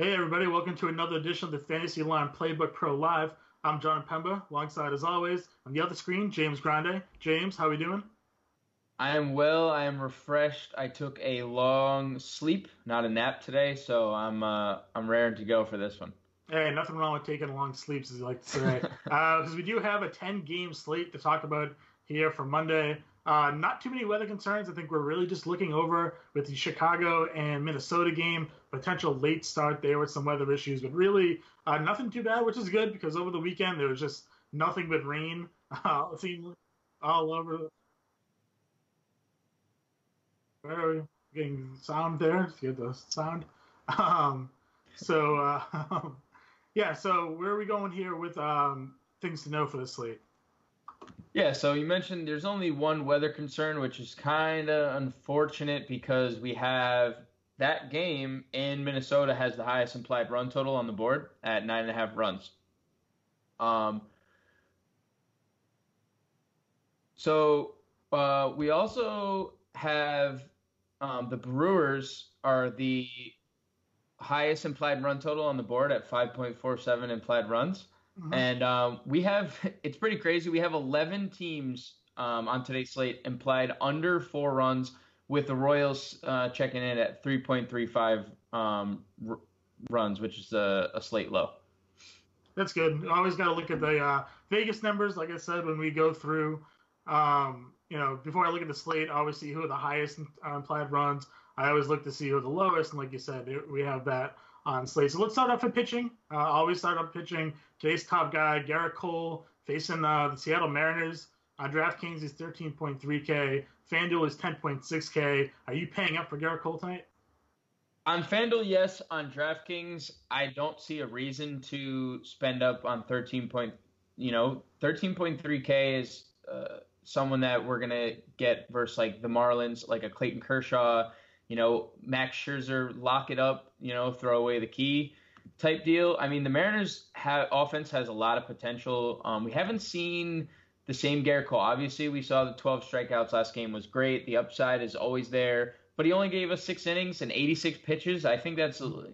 Hey everybody, welcome to another edition of the Fantasy Line Playbook Pro Live. I'm John Pemba, alongside as always, on the other screen, James Grande. James, how we doing? I am well. I am refreshed. I took a long sleep, not a nap today, so I'm raring to go for this one. Hey, nothing wrong with taking long sleeps, as you like to say. Because we do have a 10-game slate to talk about here for Monday. Not too many weather concerns. I think we're really just looking over with the Chicago and Minnesota game, potential late start there with some weather issues, but really nothing too bad, which is good because over the weekend there was just nothing but rain. It seemed all over. Where are we getting sound there? Let's get the sound. Um, so, yeah, so where are we going here with things to know for the slate? Yeah, so you mentioned there's only one weather concern, which is kind of unfortunate because we have that game in Minnesota has the highest implied run total on the board at 9.5 runs. Um, we also have the Brewers are the highest implied run total on the board at 5.47 implied runs. Hmm. And it's pretty crazy. We have 11 teams on today's slate implied under 4 runs, with the Royals checking in at 3.35 runs, which is a slate low. That's good. Always got to look at the Vegas numbers, like I said, when we go through. Before I look at the slate, I always see who are the highest implied runs. I always look to see who are the lowest, and like you said, we have that on slate. So let's start off with pitching. Always start off pitching. Today's top guy, Garrett Cole, facing the Seattle Mariners. DraftKings is 13.3K. FanDuel is 10.6K. Are you paying up for Garrett Cole tonight? On FanDuel, yes. On DraftKings, I don't see a reason to spend up on 13.3K is someone that we're gonna get versus like the Marlins, like a Clayton Kershaw, Max Scherzer, lock it up, throw away the key type deal. I mean, the Mariners offense has a lot of potential. We haven't seen the same Garrett Cole. Obviously, we saw the 12 strikeouts last game was great. The upside is always there, but he only gave us 6 innings and 86 pitches. I think that's a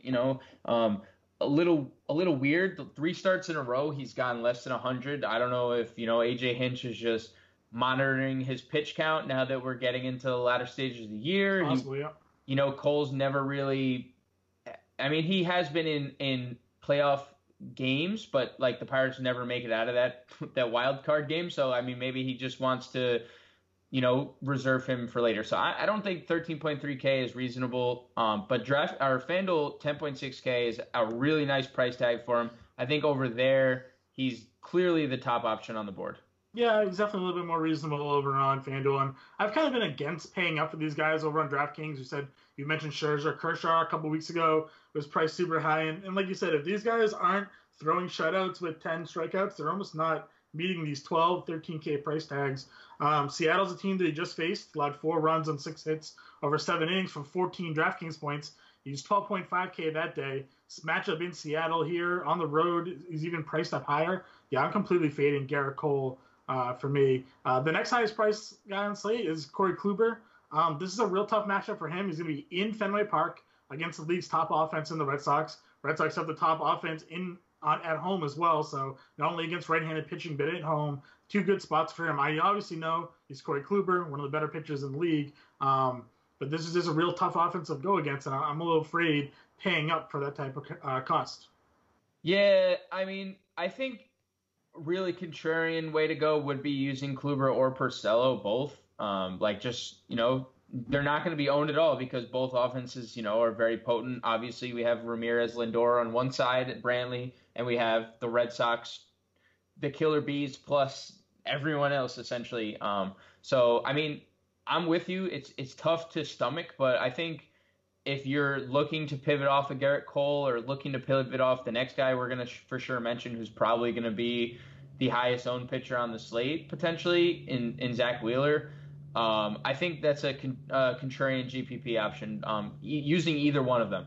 little weird. The 3 starts in a row, he's gotten less than 100. I don't know if AJ Hinch is just monitoring his pitch count now that we're getting into the latter stages of the year. Possibly, yeah. Cole's never really. I mean, he has been in playoff games, but like the Pirates never make it out of that wild card game. So I mean, maybe he just wants to reserve him for later. So I don't think 13.3K is reasonable. But FanDuel 10.6K is a really nice price tag for him. I think over there he's clearly the top option on the board. Yeah, he's definitely a little bit more reasonable over on FanDuel. And I've kind of been against paying up for these guys over on DraftKings. You mentioned Scherzer, Kershaw a couple weeks ago was priced super high. And like you said, if these guys aren't throwing shutouts with 10 strikeouts, they're almost not meeting these 12, 13K price tags. Seattle's a team that he just faced, allowed 4 runs on 6 hits over 7 innings for 14 DraftKings points. He's 12.5K that day. This matchup in Seattle here on the road is even priced up higher. Yeah, I'm completely fading Garrett Cole for me. The next highest price guy on slate is Corey Kluber. This is a real tough matchup for him. He's going to be in Fenway Park against the league's top offense in the Red Sox. Red Sox have the top offense at home as well, so not only against right-handed pitching, but at home. 2 good spots for him. I obviously know he's Corey Kluber, one of the better pitchers in the league, but this is just a real tough offensive go against, and I'm a little afraid paying up for that type of cost. Yeah, I mean, I think really contrarian way to go would be using Kluber or Porcello both. They're not going to be owned at all because both offenses, are very potent. Obviously, we have Ramirez, Lindor on one side at Brantley, and we have the Red Sox, the Killer Bees, plus everyone else essentially. So I mean, I'm with you. It's tough to stomach, but I think if you're looking to pivot off of Garrett Cole or looking to pivot off the next guy we're going to for sure mention, who's probably going to be the highest owned pitcher on the slate potentially in Zach Wheeler, I think that's a contrarian GPP option, using either one of them.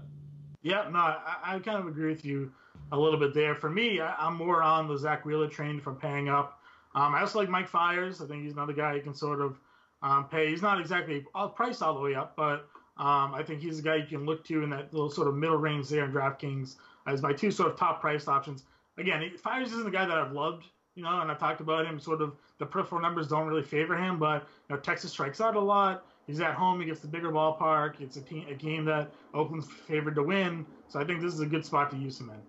Yeah, no, I kind of agree with you a little bit there. For me, I'm more on the Zach Wheeler train from paying up. I also like Mike Fiers. I think he's another guy you can sort of pay. He's not exactly priced all the way up, but I think he's a guy you can look to in that little sort of middle range there in DraftKings as my two sort of top priced options. Again, Fires isn't a guy that I've loved, and I've talked about him. Sort of the peripheral numbers don't really favor him, but Texas strikes out a lot. He's at home. He gets the bigger ballpark. It's a game that Oakland's favored to win. So I think this is a good spot to use him in.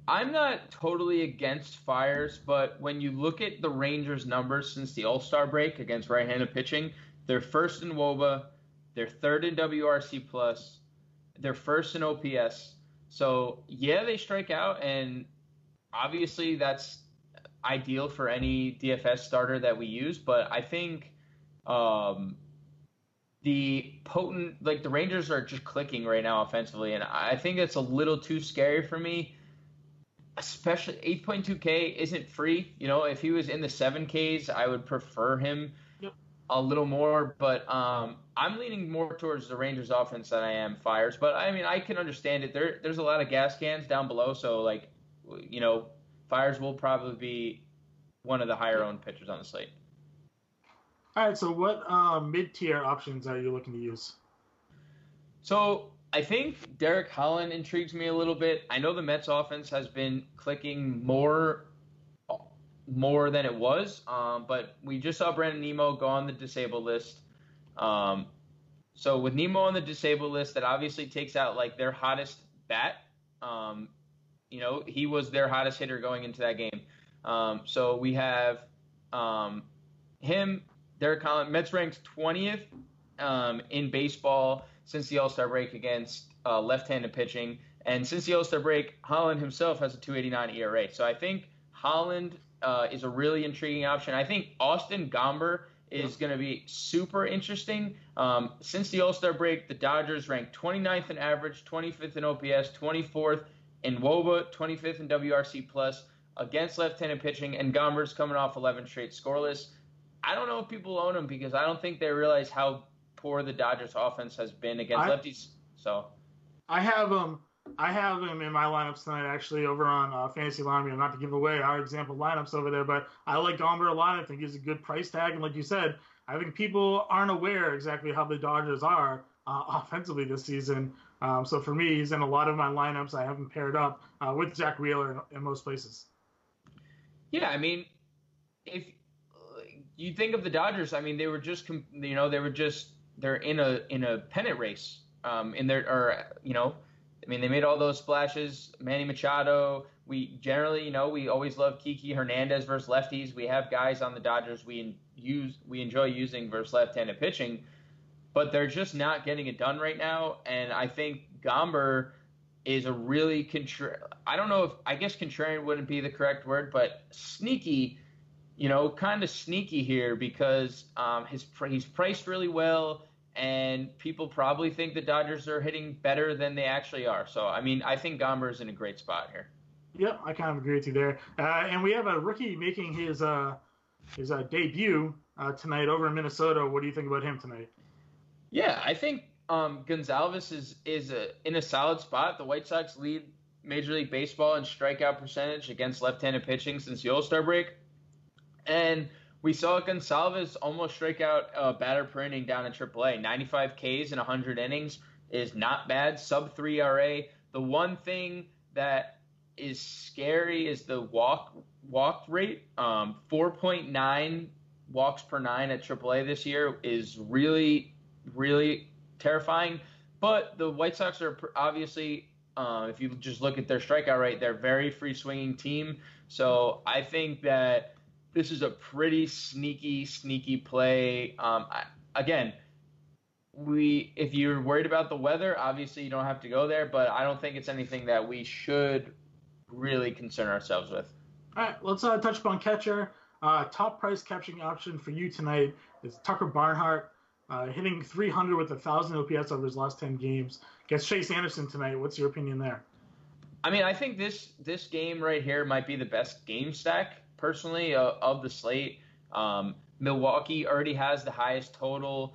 I'm not totally against Fires, but when you look at the Rangers' numbers since the All-Star break against right-handed pitching, they're first in WOBA, they're third in WRC+, they're first in OPS. So, yeah, they strike out, and obviously that's ideal for any DFS starter that we use, but I think the Rangers are just clicking right now offensively, and I think it's a little too scary for me. Especially 8.2K isn't free. If he was in the 7Ks, I would prefer him a little more. But I'm leaning more towards the Rangers offense than I am Fires. But, I can understand it. There's a lot of gas cans down below. So, Fires will probably be one of the higher-owned pitchers on the slate. All right, so what mid-tier options are you looking to use? So I think Derek Holland intrigues me a little bit. I know the Mets offense has been clicking more than it was, but we just saw Brandon Nimmo go on the disabled list. So with Nimmo on the disabled list, that obviously takes out their hottest bat. He was their hottest hitter going into that game. So we have him, Derek Holland. Mets ranked 20th in baseball since the All-Star break against left-handed pitching. And since the All-Star break, Holland himself has a 2.89 ERA. So I think Holland is a really intriguing option. I think Austin Gomber is going to be super interesting. Since the All-Star break, the Dodgers ranked 29th in average, 25th in OPS, 24th in WOBA, 25th in WRC+, against left-handed pitching, and Gomber's coming off 11 straight scoreless. I don't know if people own him because I don't think they realize how poor the Dodgers offense has been against lefties. So I have him in my lineups tonight, actually, over on Fantasy Line. Not to give away our example lineups over there, but I like Gomber a lot. I think he's a good price tag, and like you said, I think people aren't aware exactly how the Dodgers are offensively this season. So for me, he's in a lot of my lineups. I have him paired up with Jack Wheeler in most places. Yeah, if you think of the Dodgers, they were just, they're in a pennant race. They made all those splashes. Manny Machado. We generally, we always love Kiki Hernandez versus lefties. We have guys on the Dodgers we enjoy using versus left-handed pitching, but they're just not getting it done right now. And I think Gomber is a really I guess contrarian wouldn't be the correct word, but sneaky. Kind of sneaky here because he's priced really well, and people probably think the Dodgers are hitting better than they actually are. So, I think Gomber is in a great spot here. Yep, I kind of agree with you there. And we have a rookie making his debut tonight over in Minnesota. What do you think about him tonight? Yeah, I think Gonzalez is in a solid spot. The White Sox lead Major League Baseball in strikeout percentage against left-handed pitching since the All-Star break. And we saw Gonzalez almost strike out a batter per inning down in AAA. 95 Ks in 100 innings is not bad. Sub-3 ERA. The one thing that is scary is the walk rate. 4.9 walks per 9 at AAA this year is really, really terrifying. But the White Sox are obviously, if you just look at their strikeout rate, they're a very free-swinging team. So I think that this is a pretty sneaky play. If you're worried about the weather, obviously you don't have to go there, but I don't think it's anything that we should really concern ourselves with. All right, let's touch upon catcher. Top price catching option for you tonight is Tucker Barnhart, hitting 300 with 1,000 OPS over his last 10 games. Gets Chase Anderson tonight. What's your opinion there? I think this game right here might be the best game stack, personally, of the slate. Milwaukee already has the highest total.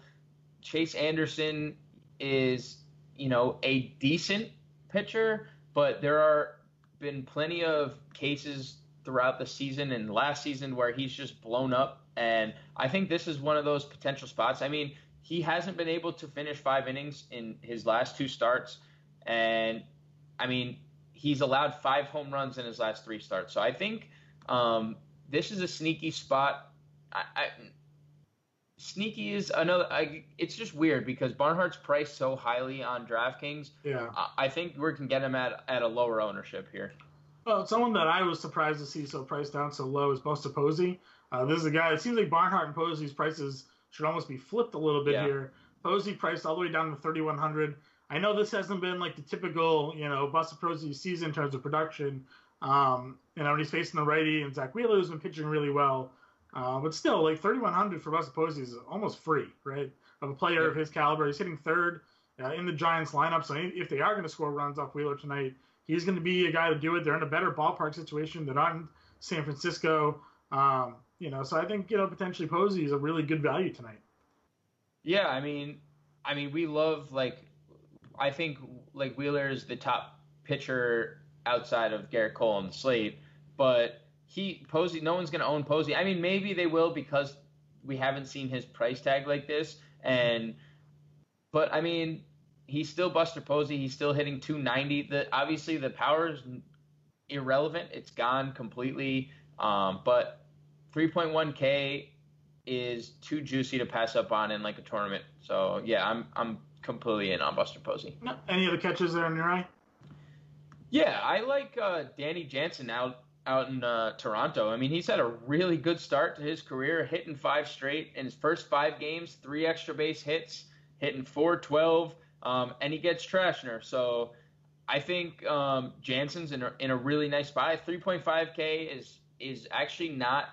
Chase Anderson is, a decent pitcher, but there are been plenty of cases throughout the season and last season where he's just blown up. And I think this is one of those potential spots. he hasn't been able to finish 5 innings in his last 2 starts. And, I mean, he's allowed 5 home runs in his last 3 starts. So I think this is a sneaky spot. Sneaky is another. It's just weird because Barnhart's priced so highly on DraftKings. Yeah. I think we can get him at a lower ownership here. Well, someone that I was surprised to see so priced down so low is Buster Posey. This is a guy. It seems like Barnhart and Posey's prices should almost be flipped a little bit here. Posey priced all the way down to 3,100. I know this hasn't been like the typical, Buster Posey season in terms of production. When he's facing the righty and Zach Wheeler, who's been pitching really well. But still, like 3,100 for Buster Posey is almost free, right? Of a player of his caliber. He's hitting third in the Giants lineup. So if they are going to score runs off Wheeler tonight, he's going to be a guy to do it. They're in a better ballpark situation. They're not in San Francisco. So I think, potentially Posey is a really good value tonight. Yeah, I mean, we love, I think, Wheeler is the top pitcher outside of Garrett Cole on the slate, but Posey, no one's going to own Posey. I mean, maybe they will because we haven't seen his price tag like this, but I mean, he's still Buster Posey. He's still hitting 290. Obviously, the power is irrelevant. It's gone completely. But 3.1K is too juicy to pass up on in a tournament. So yeah, I'm completely in on Buster Posey. Any other catches there in your eye? Yeah, I like Danny Jansen out in Toronto. I mean, he's had a really good start to his career, hitting 5 straight in his first 5 games, 3 extra base hits, hitting .412, and he gets Trashner. So I think Jansen's in a really nice spot. 3.5K is actually not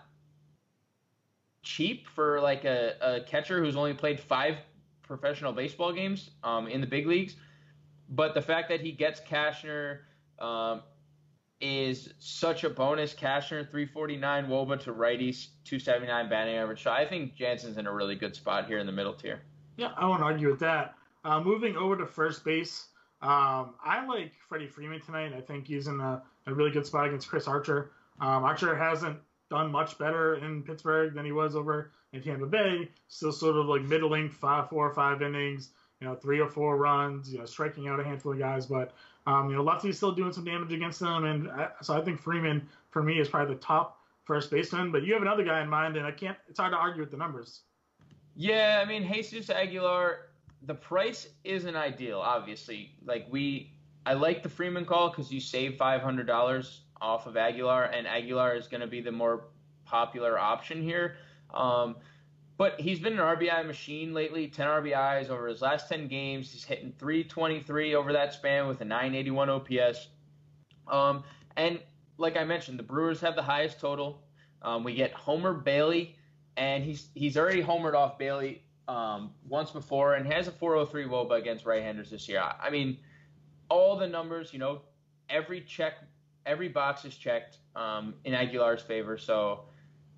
cheap for a catcher who's only played 5 professional baseball games in the big leagues. But the fact that he gets Cashner is such a bonus. Cashner, 349 WOBA to righties, 279 batting average. So I think Jansen's in a really good spot here in the middle tier. Yeah, I won't argue with that. Moving over to first base, I like Freddie Freeman tonight. I think he's in a really good spot against Chris Archer. Archer hasn't done much better in Pittsburgh than he was over in Tampa Bay. Still sort of middling 4 or 5 innings, 3 or 4 runs, striking out a handful of guys. But, lefty's still doing some damage against them. And so I think Freeman, for me, is probably the top first baseman. But you have another guy in mind, and it's hard to argue with the numbers. Yeah, I mean, Jesus Aguilar, the price isn't ideal, obviously. I like the Freeman call because you save $500 off of Aguilar, and Aguilar is going to be the more popular option here. But he's been an RBI machine lately, 10 RBIs over his last 10 games. He's hitting 323 over that span with a 981 OPS. And like I mentioned, the Brewers have the highest total. We get Homer Bailey, and he's already homered off Bailey once before and has a 403 WOBA against right-handers this year. I mean, all the numbers, every box is checked in Aguilar's favor. So,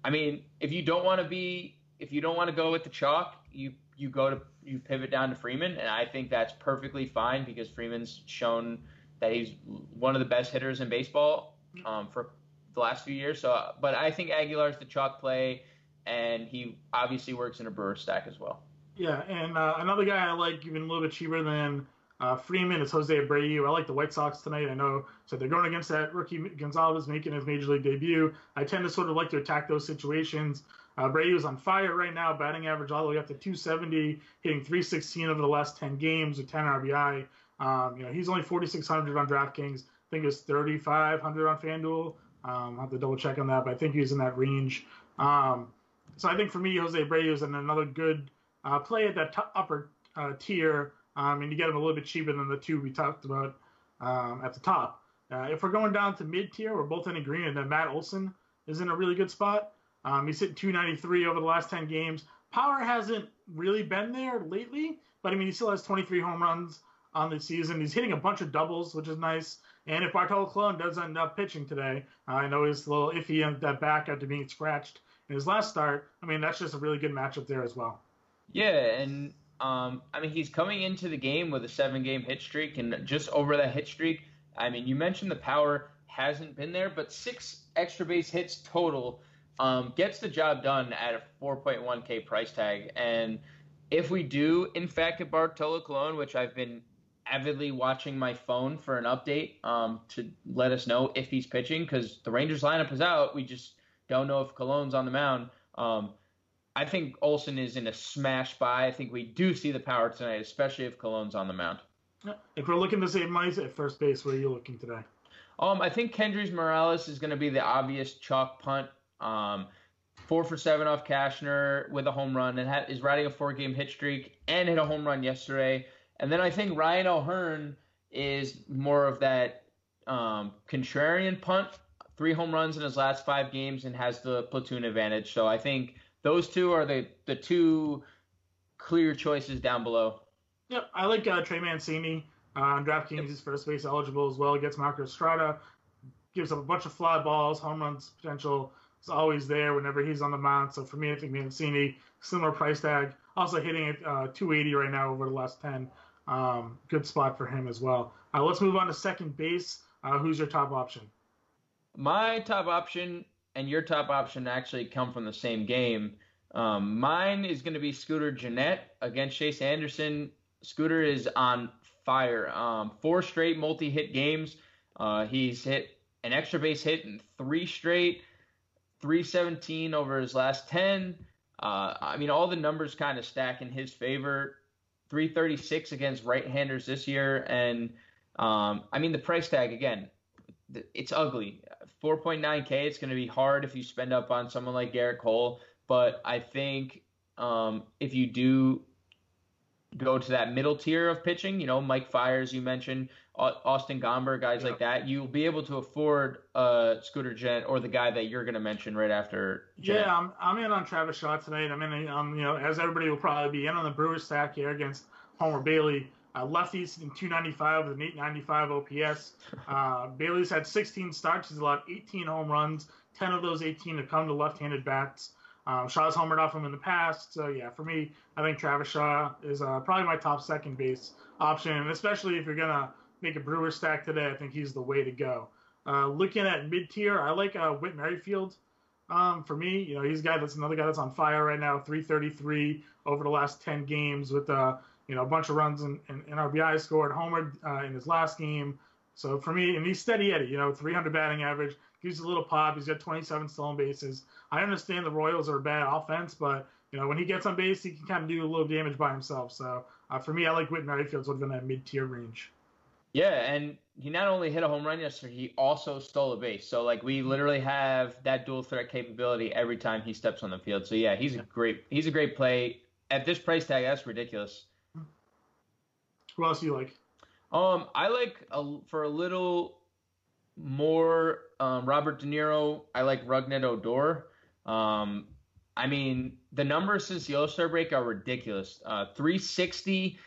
I mean, if you don't want to go with the chalk, you pivot down to Freeman, and I think that's perfectly fine because Freeman's shown that he's one of the best hitters in baseball for the last few years. So, but I think Aguilar's the chalk play, and he obviously works in a Brewer stack as well. Yeah, and another guy I like, even a little bit cheaper than Freeman, is Jose Abreu. I like the White Sox tonight. I know, so they're going against that rookie Gonzalez making his major league debut. I tend to sort of like to attack those situations. Abreu is on fire right now, batting average all the way up to 270, hitting 316 over the last 10 games with 10 RBI. He's only 4,600 on DraftKings. I think it's 3,500 on FanDuel. I'll have to double check on that, but I think he's in that range. So I think for me, Jose Abreu is another good play at that upper tier, and you get him a little bit cheaper than the 2 we talked about at the top. If we're going down to mid-tier, we're both in agreement that Matt Olson is in a really good spot. He's hitting 293 over the last 10 games. Power hasn't really been there lately, but he still has 23 home runs on the season. He's hitting a bunch of doubles, which is nice. And if Bartolo Colon does end up pitching today, I know he's a little iffy on that back after being scratched in his last start. That's just a really good matchup there as well. Yeah, and he's coming into the game with a 7-game hit streak, and just over that hit streak, you mentioned the power hasn't been there, but 6 extra base hits total gets the job done at a 4.1K price tag. And If we do, in fact, get Bartolo Colon, which I've been avidly watching my phone for an update to let us know if he's pitching, because the Rangers lineup is out. We just don't know if Colon's on the mound. I think Olsen is in a smash buy. I think we do see the power tonight, especially if Colon's on the mound. If we're looking to save money at first base, where are you looking today? I think Kendrys Morales is going to be the obvious chalk punt. 4 for 7 off Cashner with a home run and is riding a 4-game hit streak and hit a home run yesterday. And then I think Ryan O'Hearn is more of that contrarian punt. 3 home runs in his last 5 games and has the platoon advantage. So I think those two are the 2 clear choices down below. Yep, I like Trey Mancini on DraftKings. He's first base eligible as well. Against Marco Estrada. Gives up a bunch of fly balls, home runs potential. Is always there whenever he's on the mound. So for me, I think Mancini, similar price tag. Also hitting at 280 right now over the last 10. Good spot for him as well. Let's move on to second base. Who's your top option? My top option and your top option actually come from the same game. Mine is going to be Scooter Gennett against Chase Anderson. Scooter is on fire. 4 straight multi-hit games. He's hit an extra base hit in 3 straight. 317 over his last 10. I mean, all the numbers kind of stack in his favor. 336 against right-handers this year. And, I mean, the price tag, again, it's ugly. 4.9K, it's going to be hard if you spend up on someone like Garrett Cole. But I think if you do go to that middle tier of pitching, Mike Fiers, you mentioned, Austin Gomber, guys like that, you'll be able to afford Scooter Gennett or the guy that you're going to mention right after Gennett. Yeah, I'm in on Travis Shaw tonight. I'm in as everybody will probably be in on the Brewers stack here against Homer Bailey. Lefties in 295 with an 895 OPS. Bailey's had 16 starts. He's allowed 18 home runs. 10 of those 18 have come to left-handed bats. Shaw's homered off him in the past. So, yeah, for me, I think Travis Shaw is probably my top second base option. And especially if you're going to make a Brewer stack today, I think he's the way to go. Looking at mid-tier, I like Whit Merrifield. For me, he's another guy that's on fire right now, 333 over the last 10 games with a bunch of runs and RBI scored, homered in his last game. So for me, and he's steady Eddie, 300 batting average, gives a little pop. He's got 27 stolen bases. I understand the Royals are a bad offense, but when he gets on base, he can kind of do a little damage by himself. So for me, I like Whit Merrifield sort of in that mid-tier range. Yeah, and he not only hit a home run yesterday, he also stole a base. So we literally have that dual threat capability every time he steps on the field. So yeah, he's a great play at this price tag. That's ridiculous. Who else do you like? I like for a little more Robert De Niro. I like Rougned Odor. I mean, the numbers since the All-Star break are ridiculous. 360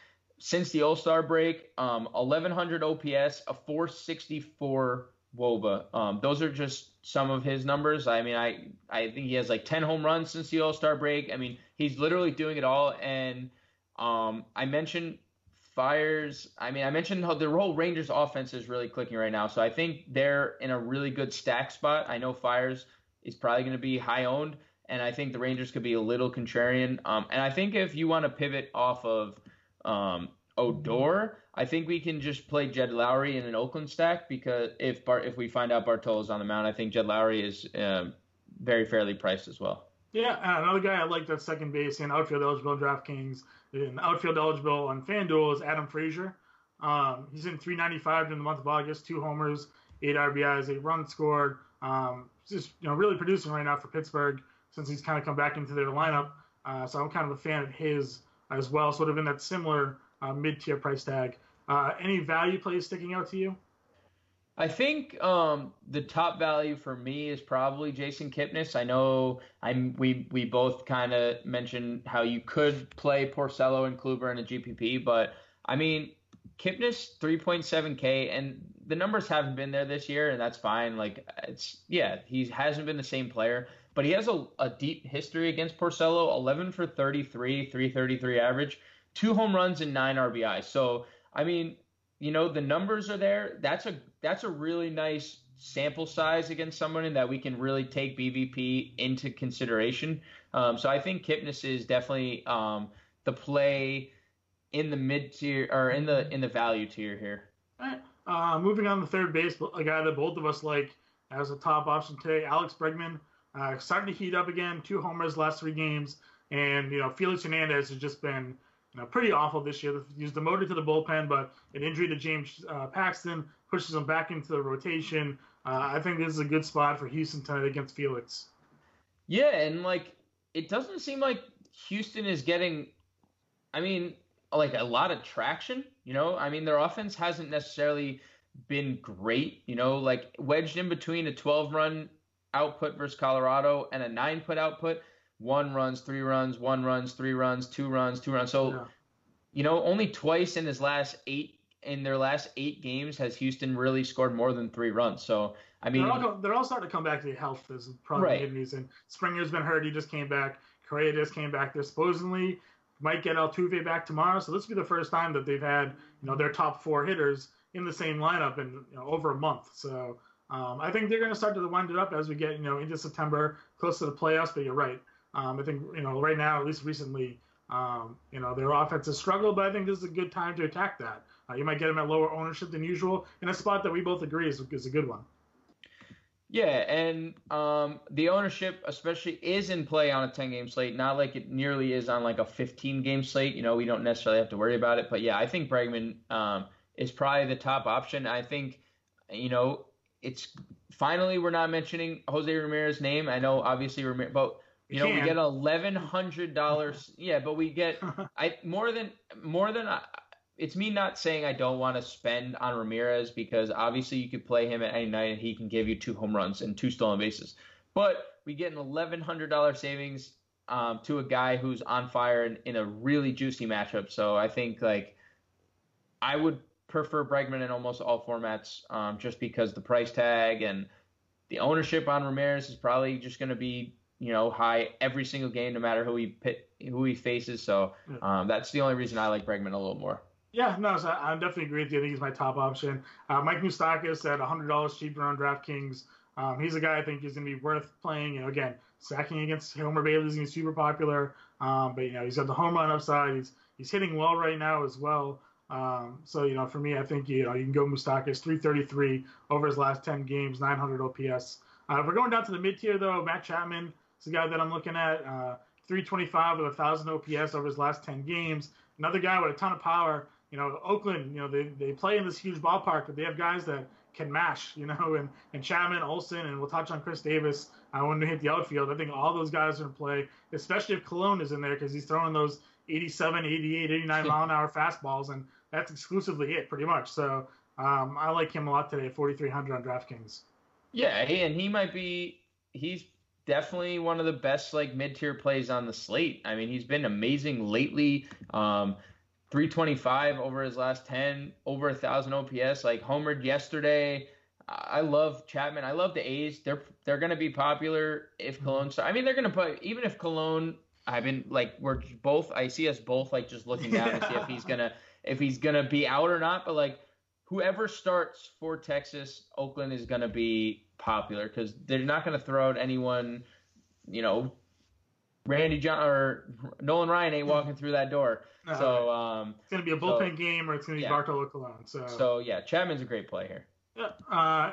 since the All-Star break, 1100 OPS, a 464 WOBA. Those are just some of his numbers. I mean, I think he has 10 home runs since the All-Star break. I mean, he's literally doing it all. And I mentioned Fiers. I mean, I mentioned how the whole Rangers offense is really clicking right now. So I think they're in a really good stack spot. I know Fiers is probably going to be high owned, and I think the Rangers could be a little contrarian. And I think if you want to pivot off of Odor, I think we can just play Jed Lowry in an Oakland stack, because if we find out Bartolo's on the mound, I think Jed Lowry is very fairly priced as well. Yeah, another guy I like that's second base and outfield eligible in DraftKings and outfield eligible on FanDuel is Adam Frazier. He's in 395 in the month of August, 2 homers, 8 RBIs, 8 runs scored. Just really producing right now for Pittsburgh since he's kind of come back into their lineup. So I'm kind of a fan of his as well, sort of in that similar mid-tier price tag. Any value plays sticking out to you? I think the top value for me is probably Jason Kipnis. I know we both kind of mentioned how you could play Porcello and Kluber in a GPP, but I mean, Kipnis 3.7K, and the numbers haven't been there this year, and that's fine. He hasn't been the same player, but he has a deep history against Porcello. 11 for 33, 333 average, 2 home runs and 9 RBIs. So I mean, the numbers are there. That's a really nice sample size against someone that we can really take BVP into consideration. So I think Kipnis is definitely the the play in the mid tier or in the value tier here. All right. Moving on to third base, a guy that both of us like as a top option today, Alex Bregman, starting to heat up again. 2 homers last 3 games, and Felix Hernandez has just been pretty awful this year. He's demoted to the bullpen, but an injury to James Paxton pushes him back into the rotation. I think this is a good spot for Houston tonight against Felix. Yeah, and it doesn't seem like Houston is getting, a lot of traction. Their offense hasn't necessarily been great. Wedged in between a 12-run output versus Colorado and a 9-put output. 1 runs, 3 runs, 1 runs, 3 runs, 2 runs, 2 runs. So, only twice in their last 8 games has Houston really scored more than 3 runs. So, they're all starting to come back to health. This is probably a good reason. Springer's been hurt. He just came back. Correa just came back. They're supposedly might get Altuve back tomorrow. So this will be the first time that they've had, their top 4 hitters in the same lineup in over a month. So I think they're going to start to wind it up as we get, into September, close to the playoffs. But you're right. I think, right now, at least recently, their offense has struggled, but I think this is a good time to attack that. You might get them at lower ownership than usual in a spot that we both agree is a good one. Yeah, and the ownership especially is in play on a 10-game slate, not like it nearly is on like a 15-game slate. We don't necessarily have to worry about it. But, yeah, I think Bregman is probably the top option. I think, it's finally we're not mentioning Jose Ramirez's name. I know, obviously, Ramirez, but – we get $1,100. Yeah, but we get more than. It's me not saying I don't want to spend on Ramirez because obviously you could play him at any night and he can give you 2 home runs and 2 stolen bases. But we get an $1,100 savings to a guy who's on fire in a really juicy matchup. So I think I would prefer Bregman in almost all formats just because the price tag and the ownership on Ramirez is probably just going to be high every single game, no matter who he faces. So that's the only reason I like Bregman a little more. Yeah, no, so I definitely agree with you. I think he's my top option. Mike Moustakas at $100 cheaper on DraftKings. He's a guy I think is going to be worth playing. Again, stacking against Homer Bailey is going to be super popular. But he's got the home run upside. He's hitting well right now as well. So for me, I think you can go Moustakas 333 over his last 10 games, 900 OPS. If we're going down to the mid tier though, Matt Chapman. It's a guy that I'm looking at, 325 with 1,000 OPS over his last 10 games. Another guy with a ton of power. Oakland, they play in this huge ballpark, but they have guys that can mash, and Chapman, Olsen, and we'll touch on Chris Davis when they hit the outfield. I think all those guys are in play, especially if Colon is in there because he's throwing those 87, 88, 89 mile-an-hour fastballs, and that's exclusively it pretty much. So I like him a lot today, 4,300 on DraftKings. Yeah, and he's definitely one of the best mid-tier plays on the slate. He's been amazing lately. 325 over his last 10, over 1,000 OPS, homered yesterday. I love Chapman. I love the A's. They're going to be popular if Cologne starts. They're going to put, even if Cologne, I see us both just looking down to see if he's going to be out or not. But whoever starts for Texas, Oakland is going to be popular because they're not going to throw out anyone, Randy John or Nolan Ryan ain't walking through that door. So it's going to be a bullpen game or it's going to be Bartolo Colon. So Chapman's a great play here. Yeah.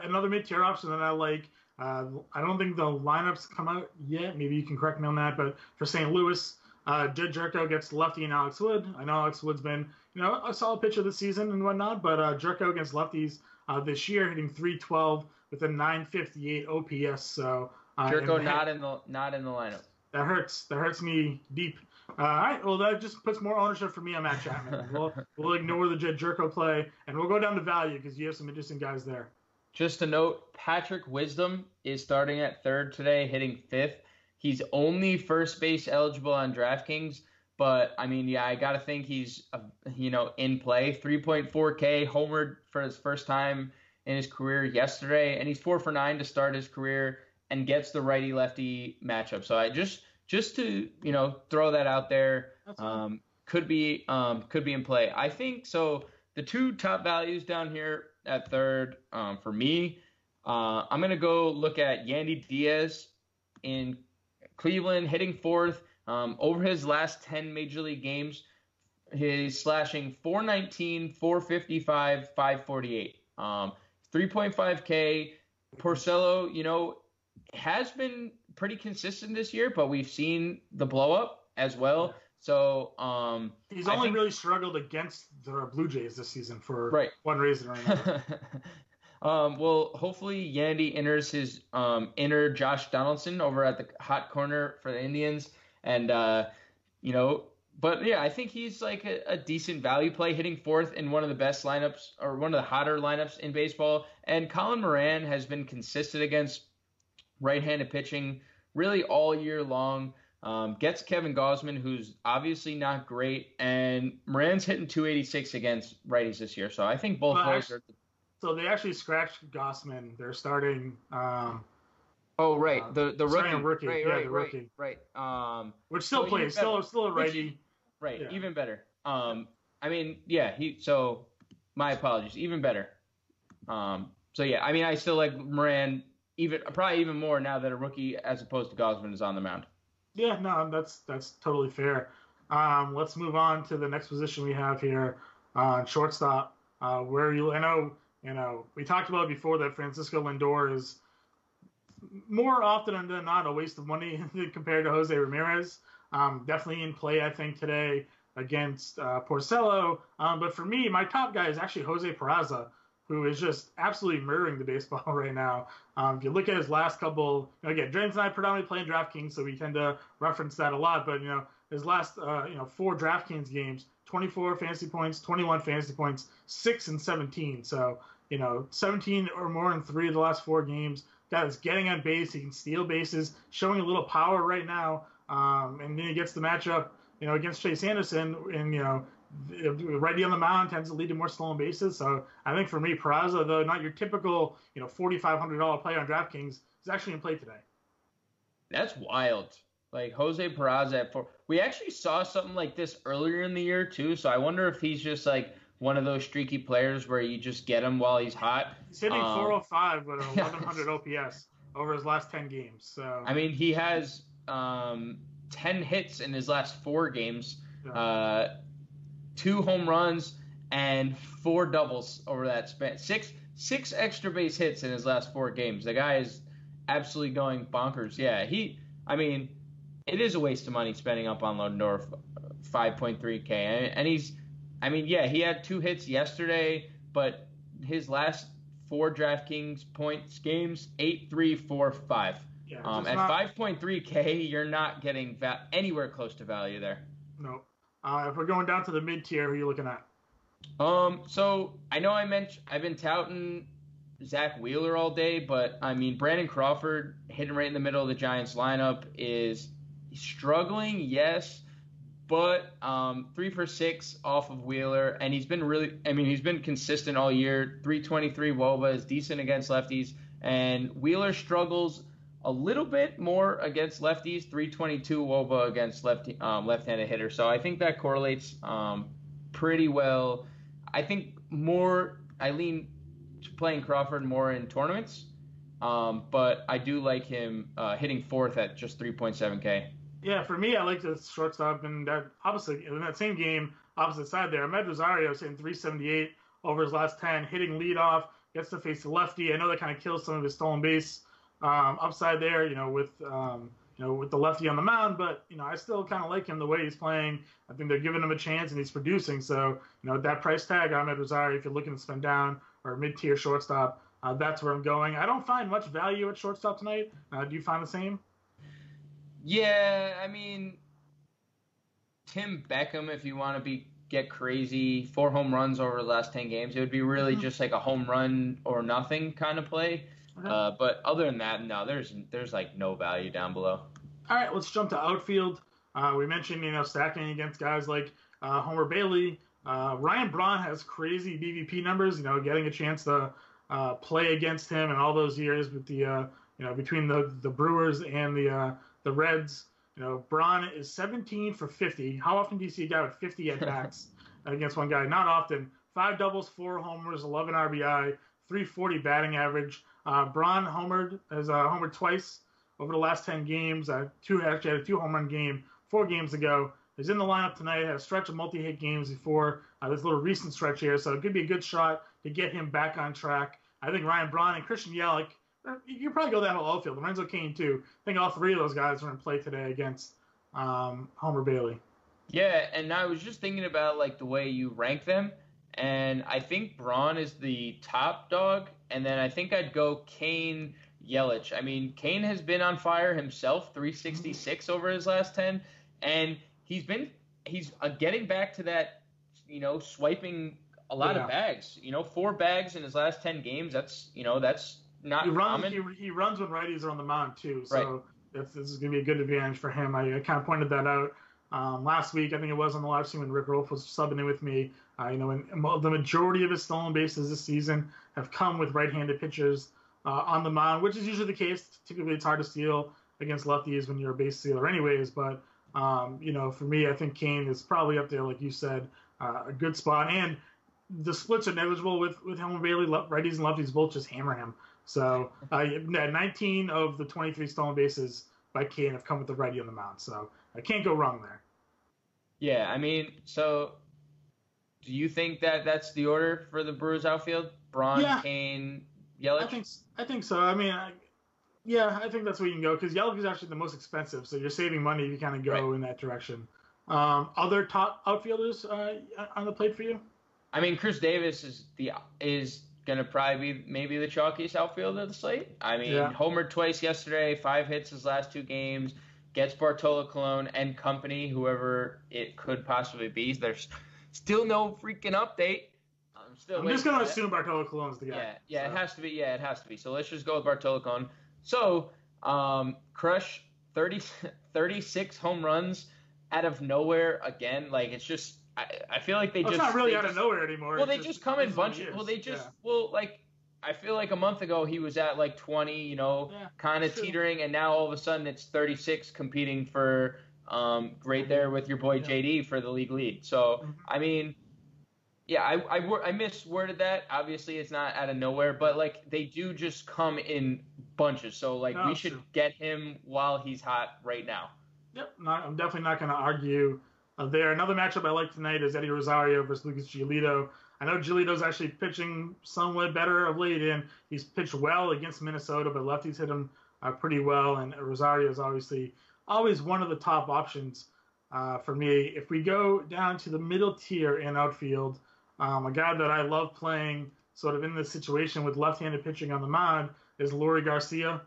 Another mid-tier option that I like. I don't think the lineups come out yet. Maybe you can correct me on that. But for St. Louis, Jed Jerko gets lefty and Alex Wood. I know Alex Wood's been a solid pitcher this season and whatnot, but Jerko against lefties this year hitting 312 with a 958 OPS. So Jerko not in the lineup. That hurts me deep. All right, well that just puts more ownership for me on Matt Chapman. We'll ignore the Jed Jerko play and we'll go down to value because you have some interesting guys there. Just to note, Patrick Wisdom is starting at third today, hitting 5th. He's only first base eligible on DraftKings, but I got to think he's in play. 3.4K homered for his first time in his career yesterday, and he's 4 for 9 to start his career and gets the righty lefty matchup. So I just to throw that out there, could be in play. I think so. The 2 top values down here at third for me, I'm gonna go look at Yandy Diaz in Cleveland hitting 4th Over his last 10 major league games, he's slashing 419, 455, 548. 3.5K. Porcello, has been pretty consistent this year, but we've seen the blow up as well. So he's only really struggled against the Blue Jays this season for one reason or another. Well, hopefully Yandy enters his inner Josh Donaldson over at the hot corner for the Indians, and but yeah, I think he's like a decent value play, hitting fourth in one of the best lineups or one of the hotter lineups in baseball. And Colin Moran has been consistent against right-handed pitching really all year long. Gets Kevin Gausman, who's obviously not great, and Moran's hitting 286 against righties this year. So I think both those are. So they actually scratched Gausman. They're starting. The rookie. Rookie. Right. Which still plays, still a righty. Right. Yeah. Even better. So my apologies. Even better. I still like Moran probably even more now that a rookie as opposed to Gausman is on the mound. Yeah, no, that's totally fair. Let's move on to the next position we have here, shortstop. I know, we talked about before that Francisco Lindor is more often than not a waste of money compared to Jose Ramirez. Definitely in play, I think, today against Porcello. But for me, my top guy is actually Jose Peraza, who is just absolutely murdering the baseball right now. If you look at his last couple, again, James and I predominantly play in DraftKings, so we tend to reference that a lot. But his last 4 DraftKings games, 24 fantasy points, 21 fantasy points, 6 and 17. So 17 or more in 3 of the last 4 games. Guy is getting on base. He can steal bases, showing a little power right now. And then he gets the matchup, against Chase Anderson, and righty on the mound tends to lead to more stolen bases. So I think for me, Peraza, though not your typical, $4,500 play on DraftKings, is actually in play today. That's wild. Like Jose Peraza at 4. We actually saw something like this earlier in the year too. So I wonder if he's just like one of those streaky players where you just get him while he's hot. He's hitting 405 with an 1100 OPS over his last 10 games. So he has 10 hits in his last 4 games. Yeah. 2 home runs and 4 doubles over that span. 6 extra base hits in his last 4 games. The guy is absolutely going bonkers. Yeah, it is a waste of money spending up on Lindor 5.3K. And he had 2 hits yesterday, but his last 4 DraftKings points games, 8, 3, 4, 5. Yeah, at 5.3K, you're not getting anywhere close to value there. No. If we're going down to the mid-tier, who are you looking at? So I know I've been touting Zach Wheeler all day, but Brandon Crawford hitting right in the middle of the Giants lineup is struggling, yes, but 3 for 6 off of Wheeler, and he's been consistent all year. 323 WOBA is decent against lefties, and Wheeler struggles a little bit more against lefties, 322 WOBA against left-handed hitters. So I think that correlates pretty well. I think I lean to playing Crawford more in tournaments, but I do like him hitting 4th at just 3.7K. Yeah, for me, I like the shortstop, and that in that same game, opposite side there, Ahmed Rosario hitting 378 over his last 10, hitting leadoff, gets to face the lefty. I know that kind of kills some of his stolen base upside there, with the lefty on the mound, but I still kind of like him the way he's playing. I think they're giving him a chance and he's producing. So that price tag, Ahmed Rosario, if you're looking to spend down or mid-tier shortstop, that's where I'm going. I don't find much value at shortstop tonight. Do you find the same? Yeah, Tim Beckham, if you want to get crazy, 4 home runs over the last 10 games, it would be really just like a home run or nothing kind of play. Okay. But other than that, no, there's like no value down below. All right, let's jump to outfield. We mentioned, stacking against guys like Homer Bailey. Ryan Braun has crazy BVP numbers, getting a chance to play against him in all those years with the, between the Brewers and the Reds. Braun is 17 for 50. How often do you see a guy with 50 at-bats against one guy? Not often. 5 doubles, 4 homers, 11 RBI, 340 batting average. Braun has homered twice over the last 10 games. Actually had a 2 home run game 4 games ago. He's in the lineup tonight. Had a stretch of multi-hit games before this little recent stretch here, so it could be a good shot to get him back on track. I think Ryan Braun and Christian Yelich, you can probably go that whole outfield. Lorenzo Cain too. I think all 3 of those guys are in play today against Homer Bailey. Yeah, and I was just thinking about like the way you rank them, and I think Braun is the top dog, and then I think I'd go Cain, Yelich. I mean, Cain has been on fire himself, 366 over his last 10, and he's getting back to that, swiping a lot of bags. 4 bags in his last 10 games. That's not common. He runs when righties are on the mound too, so this is going to be a good advantage for him. I kind of pointed that out last week. I think it was on the live stream when Rick Rolf was subbing in with me. And the majority of his stolen bases this season have come with right-handed pitchers on the mound, which is usually the case. Typically, it's hard to steal against lefties when you're a base stealer anyways, but for me, I think Cain is probably up there, like you said, a good spot. And the splits are negligible with Homer Bailey. Righties and lefties both just hammer him. So 19 of the 23 stolen bases by Cain have come with the righty on the mound. So I can't go wrong there. Yeah, I mean, so do you think that that's the order for the Brewers outfield? Braun, Cain, Yelich? I think so. I mean, I think that's where you can go because Yelich is actually the most expensive, so you're saving money if you kind of go in that direction. Other top outfielders on the plate for you? I mean, Chris Davis is going to probably be maybe the chalkiest outfielder of the slate. I mean, homered twice yesterday, 5 hits his last 2 games, gets Bartolo Colon and company, whoever it could possibly be. There's still no freaking update. I'm just going to assume Bartolo Colon's the guy. Yeah, so. It has to be. Yeah, it has to be. So let's just go with Bartolo Colon. So, Crush, 36 home runs out of nowhere again. Like, it's just, I feel like it's not really out of nowhere anymore. Well, they just come in bunches. Well, like, I feel like a month ago he was at like 20, kind of teetering, and now all of a sudden it's 36 competing for right there with your boy JD for the league lead. So, I mean, yeah, I misworded that. Obviously, it's not out of nowhere, but like they do just come in bunches. So like we should get him while he's hot right now. Yep, I'm definitely not going to argue there. Another matchup I like tonight is Eddie Rosario versus Lucas Giolito. I know Giolito's actually pitching somewhat better of late, and he's pitched well against Minnesota, but lefties hit him pretty well, and Rosario is obviously always one of the top options for me. If we go down to the middle tier in outfield, a guy that I love playing sort of in this situation with left-handed pitching on the mound is Leury Garcia.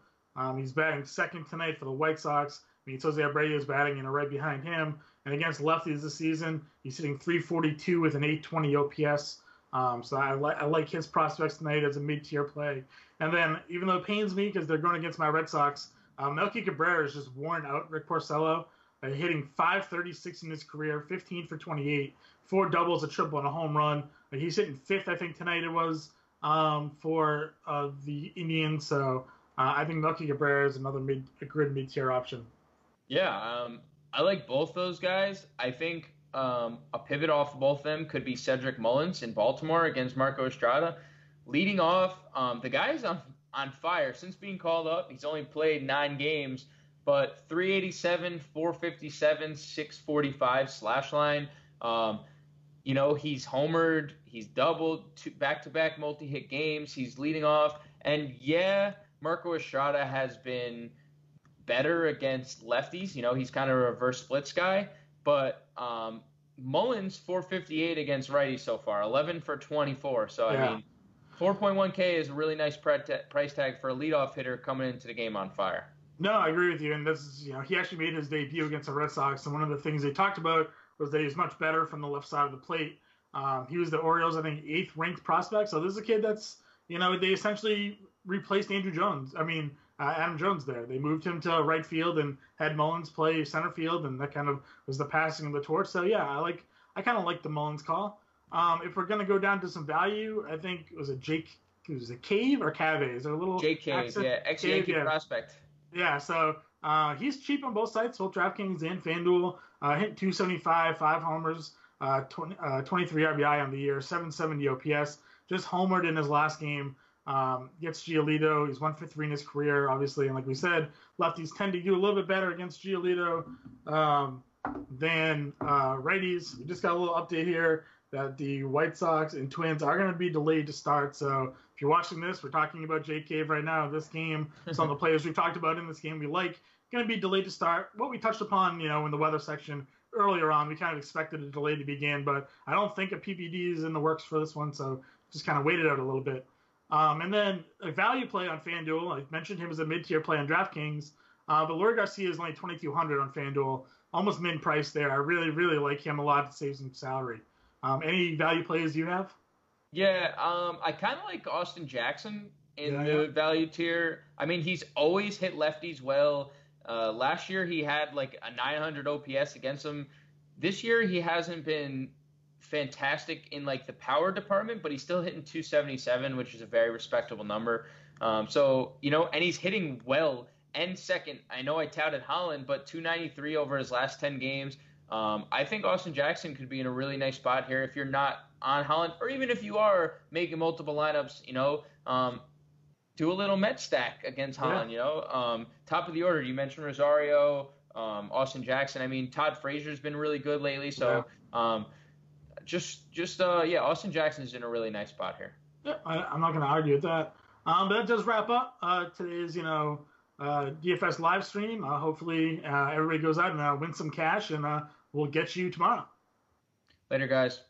He's batting second tonight for the White Sox. I mean, Jose Abreu is batting right behind him. And against lefties this season, he's hitting .342 with an .820 OPS. So I like his prospects tonight as a mid-tier play. And then, even though it pains me because they're going against my Red Sox, Melky Cabrera is just worn out Rick Porcello, hitting .536 in his career, 15 for 28, 4 doubles, a triple, and a home run. He's hitting 5th, I think, tonight it was, for the Indians. So I think Melky Cabrera is another good mid-tier option. Yeah, I like both those guys. I think a pivot off both of them could be Cedric Mullins in Baltimore against Marco Estrada. Leading off, the guy's on fire since being called up. He's only played 9 games, but 387, 457, 645 slash line. He's homered, he's doubled, back-to-back multi-hit games. He's leading off, and Marco Estrada has been better against lefties. He's kind of a reverse splits guy, but Mullins 458 against righties so far, 11 for 24. So I mean, 4.1K is a really nice price tag for a leadoff hitter coming into the game on fire. No, I agree with you. And this is, he actually made his debut against the Red Sox, and one of the things they talked about was that he's much better from the left side of the plate. He was the Orioles, I think, 8th ranked prospect. So this is a kid that's, they essentially replaced Adam Jones there. They moved him to right field and had Mullins play center field, and that kind of was the passing of the torch. So yeah, I kind of like the Mullins call. If we're gonna go down to some value, I think it was Cave or Cave? Is there a little Jake Cave? Yeah, ex-Yankee prospect. Yeah, so he's cheap on both sides, both DraftKings and FanDuel. Hit 275, 5 homers, 23 RBI on the year, 770 OPS. Just homered in his last game. Gets Giolito. He's 1 for 3 in his career, obviously. And like we said, lefties tend to do a little bit better against Giolito. than righties. We just got a little update here that the White Sox and Twins are going to be delayed to start. So if you're watching this, we're talking about Jake Cave right now. This game, some of the players we've talked about in this game we like, going to be delayed to start. What we touched upon, in the weather section earlier on, we kind of expected a delay to begin, but I don't think a PPD is in the works for this one, so just kind of waited out a little bit. And then a value play on FanDuel. I mentioned him as a mid-tier play on DraftKings. But Leury Garcia is only $2,200 on FanDuel, almost min-price there. I really, really like him a lot to save some salary. Any value plays you have? Yeah, I kind of like Austin Jackson in the value tier. I mean, he's always hit lefties well. Last year he had like a 900 OPS against him. This year he hasn't been fantastic in like the power department, but he's still hitting 277, which is a very respectable number. And he's hitting well. And second, I know I touted Holland, but 293 over his last 10 games. I think Austin Jackson could be in a really nice spot here if you're not on Holland, or even if you are making multiple lineups, do a little Met stack against Holland, top of the order. You mentioned Rosario, Austin Jackson. I mean, Todd Frazier's been really good lately. So Austin Jackson's in a really nice spot here. Yeah, I'm not going to argue with that. But that does wrap up today's, DFS live stream. Hopefully everybody goes out and wins some cash, and we'll get you tomorrow. Later, guys.